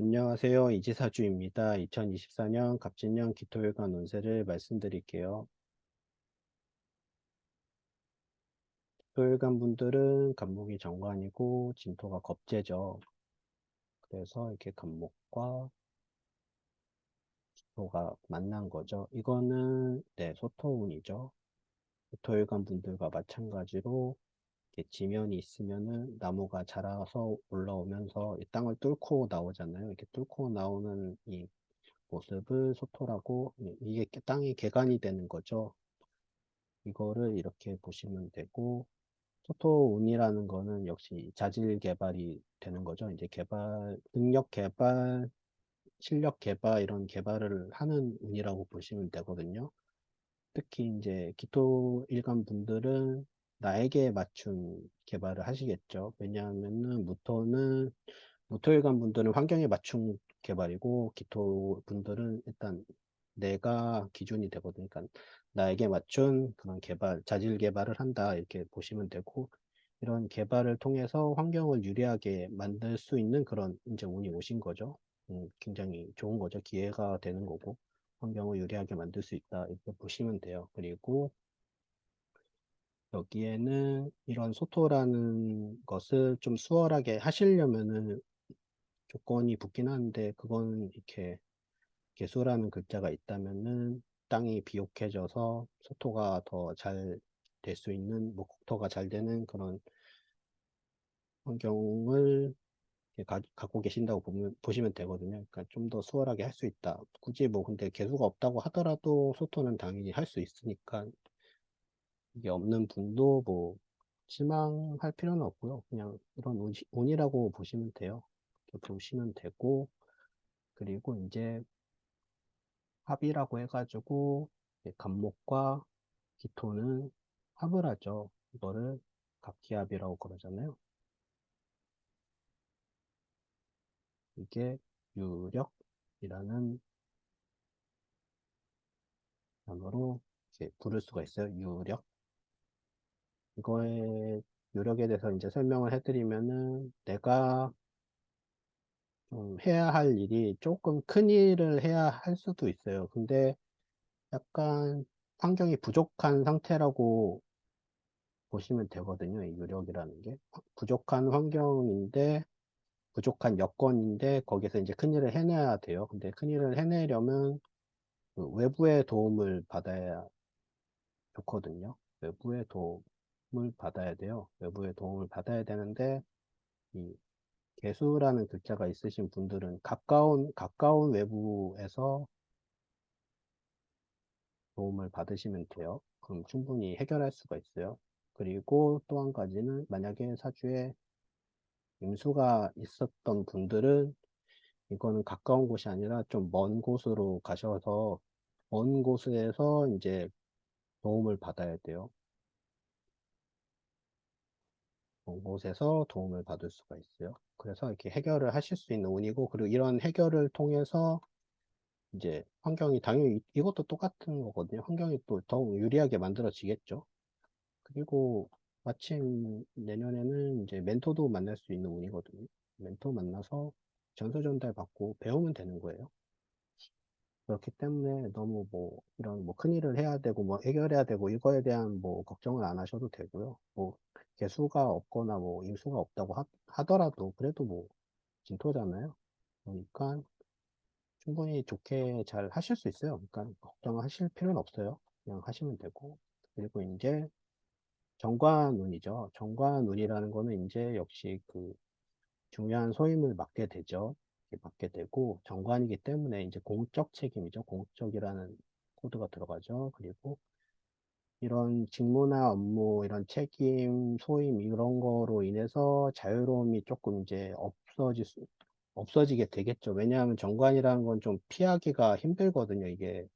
안녕하세요. 이지사주입니다. 2024년 갑진년 기토일관 운세를 말씀드릴게요. 기토일관 분들은 간목이 정관이고 진토가 겁재죠. 그래서 이렇게 간목과 기토가 만난 거죠. 이거는 네, 소토운이죠. 기토일관 분들과 마찬가지로 이렇게 지면이 있으면은 나무가 자라서 올라오면서 이 땅을 뚫고 나오잖아요. 이렇게 뚫고 나오는 이 모습을 소토라고, 이게 땅이 개간이 되는 거죠. 이거를 이렇게 보시면 되고, 소토운이라는 거는 역시 자질 개발이 되는 거죠. 이제 개발, 능력 개발, 실력 개발, 이런 개발을 하는 운이라고 보시면 되거든요. 특히 이제 기토 일간 분들은 나에게 맞춘 개발을 하시겠죠. 왜냐하면은 무토일간 분들은 환경에 맞춘 개발이고, 기토 분들은 일단 내가 기준이 되거든요. 그러니까 나에게 맞춘 그런 개발, 자질 개발을 한다, 이렇게 보시면 되고, 이런 개발을 통해서 환경을 유리하게 만들 수 있는 그런 이제 운이 오신 거죠. 굉장히 좋은 거죠. 기회가 되는 거고, 환경을 유리하게 만들 수 있다, 이렇게 보시면 돼요. 그리고 여기에는 이런 소토라는 것을 좀 수월하게 하시려면은 조건이 붙긴 한데, 그건 이렇게 개수라는 글자가 있다면은 땅이 비옥해져서 소토가 더 잘 될 수 있는, 뭐 국토가 잘 되는 그런 환경을 이렇게 갖고 계신다고 보시면 되거든요. 그러니까 좀 더 수월하게 할 수 있다. 굳이 뭐 근데 개수가 없다고 하더라도 소토는 당연히 할 수 있으니까, 이게 없는 분도 뭐 실망할 필요는 없고요. 그냥 이런 운이라고 보시면 돼요. 이렇게 보시면 되고, 그리고 이제 합이라고 해가지고 이제 간목과 기토는 합을 하죠. 이거를 갑기합이라고 그러잖아요. 이게 유력이라는 단어로 이렇게 부를 수가 있어요. 유력. 이거의 유력에 대해서 이제 설명을 해드리면은, 내가 좀 해야 할 일이 조금 큰 일을 해야 할 수도 있어요. 근데 약간 환경이 부족한 상태라고 보시면 되거든요. 이 유력이라는 게. 부족한 환경인데, 부족한 여건인데, 거기서 이제 큰일을 해내야 돼요. 근데 큰일을 해내려면 그 외부의 도움을 받아야 좋거든요. 외부의 도움을 받아야 돼요. 외부의 도움을 받아야 되는데, 이 개수라는 글자가 있으신 분들은 가까운 외부에서 도움을 받으시면 돼요. 그럼 충분히 해결할 수가 있어요. 그리고 또 한 가지는, 만약에 사주에 임수가 있었던 분들은 이거는 가까운 곳이 아니라 좀 먼 곳으로 가셔서 먼 곳에서 이제 도움을 받아야 돼요. 먼 곳에서 도움을 받을 수가 있어요. 그래서 이렇게 해결을 하실 수 있는 운이고, 그리고 이런 해결을 통해서 이제 환경이 당연히 이것도 똑같은 거거든요. 환경이 또 더욱 유리하게 만들어지겠죠. 그리고 마침 내년에는 이제 멘토도 만날 수 있는 운이거든요. 멘토 만나서 전수 전달 받고 배우면 되는 거예요. 그렇기 때문에 너무 뭐 이런 뭐 큰일을 해야 되고 뭐 해결해야 되고 이거에 대한 뭐 걱정을 안 하셔도 되고요. 뭐 개수가 없거나 뭐 임수가 없다고 하더라도 그래도 뭐 진토잖아요. 그러니까 충분히 좋게 잘 하실 수 있어요. 그러니까 걱정하실 필요는 없어요. 그냥 하시면 되고. 그리고 이제 정관운이죠. 정관운이라는 거는 이제 역시 그 중요한 소임을 맡게 되죠. 이렇게 맡게 되고, 정관이기 때문에 이제 공적 책임이죠. 공적이라는 코드가 들어가죠. 그리고 이런 직무나 업무, 이런 책임, 소임, 이런 거로 인해서 자유로움이 조금 이제 없어지게 되겠죠. 왜냐하면 정관이라는 건 좀 피하기가 힘들거든요. 이게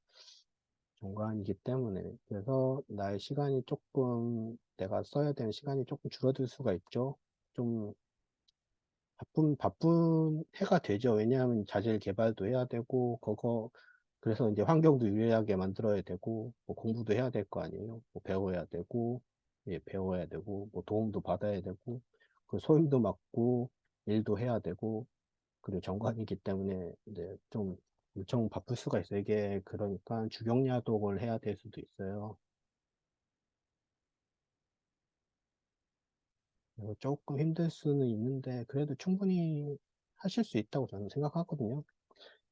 정관이기 때문에. 그래서 나의 시간이 조금, 내가 써야 되는 시간이 조금 줄어들 수가 있죠. 좀 바쁜 해가 되죠. 왜냐하면 자질 개발도 해야 되고, 그래서 이제 환경도 유리하게 만들어야 되고, 뭐 공부도 해야 될 거 아니에요. 뭐 배워야 되고, 예, 배워야 되고, 뭐 도움도 받아야 되고, 그 소임도 맡고, 일도 해야 되고, 그리고 정관이기 때문에 이제 좀 엄청 바쁠 수가 있어요. 이게 그러니까 주경야독을 해야 될 수도 있어요. 그래서 조금 힘들 수는 있는데 그래도 충분히 하실 수 있다고 저는 생각하거든요.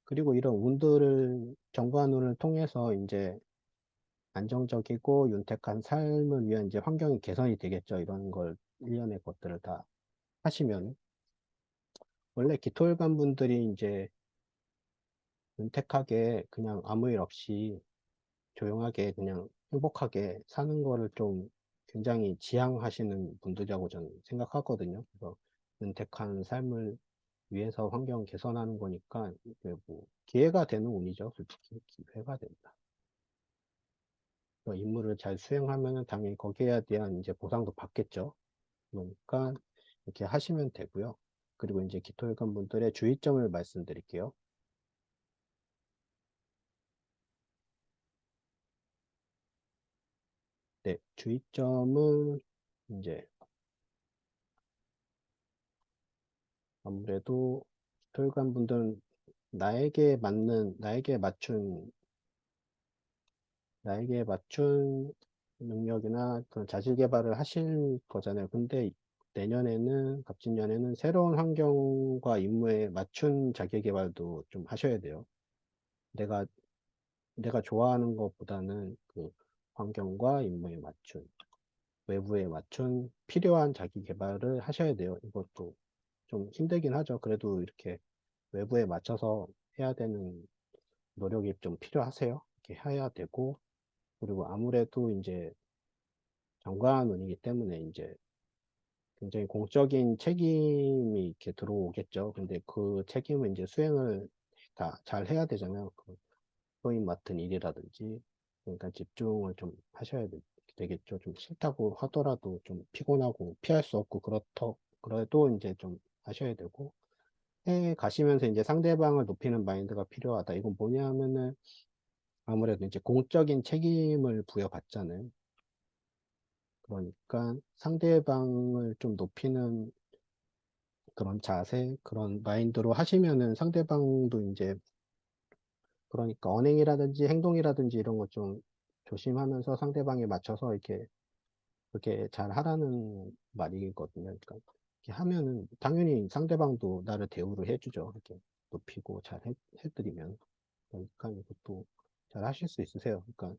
그리고 이런 운들을 정관운을 통해서 이제 안정적이고 윤택한 삶을 위한 이제 환경이 개선이 되겠죠. 이런 걸 일련의 것들을 다 하시면 원래 기토일관 분들이 이제 윤택하게 그냥 아무 일 없이 조용하게 그냥 행복하게 사는 거를 좀 굉장히 지향하시는 분들이라고 저는 생각하거든요. 그래서 윤택한 삶을 위해서 환경 개선하는 거니까 이게 뭐 기회가 되는 운이죠. 솔직히 기회가 된다. 임무를 잘 수행하면은 당연히 거기에 대한 이제 보상도 받겠죠. 그러니까 이렇게 하시면 되고요. 그리고 이제 기토일관 분들의 주의점을 말씀드릴게요. 네, 주의점은 이제 아무래도 기토일관 분들은 나에게 맞춘 능력이나 그런 자질 개발을 하실 거잖아요. 근데 내년에는, 갑진년에는 새로운 환경과 임무에 맞춘 자기 개발도 좀 하셔야 돼요. 내가, 내가 좋아하는 것보다는 그 환경과 임무에 맞춘, 외부에 맞춘 필요한 자기 개발을 하셔야 돼요. 이것도 좀 힘들긴 하죠. 그래도 이렇게 외부에 맞춰서 해야 되는 노력이 좀 필요하세요. 이렇게 해야 되고, 그리고 아무래도 이제 정관운이기 때문에 이제 굉장히 공적인 책임이 이렇게 들어오겠죠. 근데 그 책임을 이제 수행을 다 잘 해야 되잖아요. 그 소임 맡은 일이라든지. 그러니까 집중을 좀 하셔야 되겠죠. 좀 싫다고 하더라도 좀 피곤하고 피할 수 없고 그래도 이제 좀 하셔야 되고. 해 가시면서 이제 상대방을 높이는 마인드가 필요하다. 이건 뭐냐면은 아무래도 이제 공적인 책임을 부여받잖아요. 그러니까 상대방을 좀 높이는 그런 자세, 그런 마인드로 하시면은 상대방도 이제 그러니까 언행이라든지 행동이라든지 이런 거 좀 조심하면서 상대방에 맞춰서 이렇게 그렇게 잘 하라는 말이거든요. 그러니까 이렇게 하면은 당연히 상대방도 나를 대우를 해주죠. 이렇게 높이고 잘 해드리면. 그러니까 이것도 잘 하실 수 있으세요. 그러니까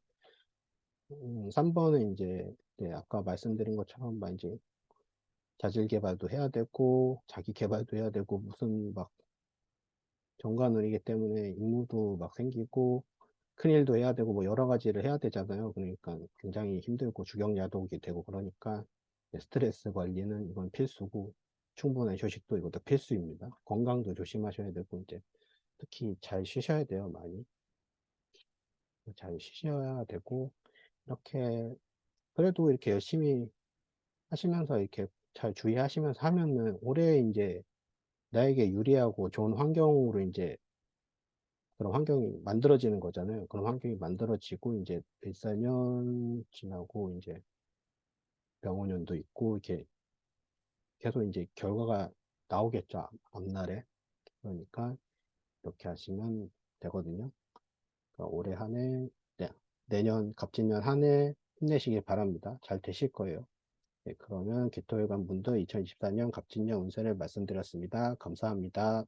3번은 이제 네, 아까 말씀드린 것처럼 막 이제 자질 개발도 해야 되고 자기 개발도 해야 되고 무슨 막 정관운이기 때문에 임무도 막 생기고 큰일도 해야 되고 뭐 여러 가지를 해야 되잖아요. 그러니까 굉장히 힘들고 주경야독이 되고 그러니까 스트레스 관리는 이건 필수고 충분한 휴식도 이것도 필수입니다. 건강도 조심하셔야 되고 이제 특히 잘 쉬셔야 돼요. 많이 잘 쉬셔야 되고 이렇게 그래도 이렇게 열심히 하시면서 이렇게 잘 주의하시면서 하면은 올해 이제 나에게 유리하고 좋은 환경으로 이제 그런 환경이 만들어지는 거잖아요. 그런 환경이 만들어지고 이제 일사년 지나고 이제 병원년도 있고 이렇게 계속 이제 결과가 나오겠죠. 앞날에. 그러니까 이렇게 하시면 되거든요. 그러니까 올해 한 해, 네, 내년 갑진년 한 해 힘내시길 바랍니다. 잘 되실 거예요. 네, 그러면 기토회관 분들 2024년 갑진년 운세를 말씀드렸습니다. 감사합니다.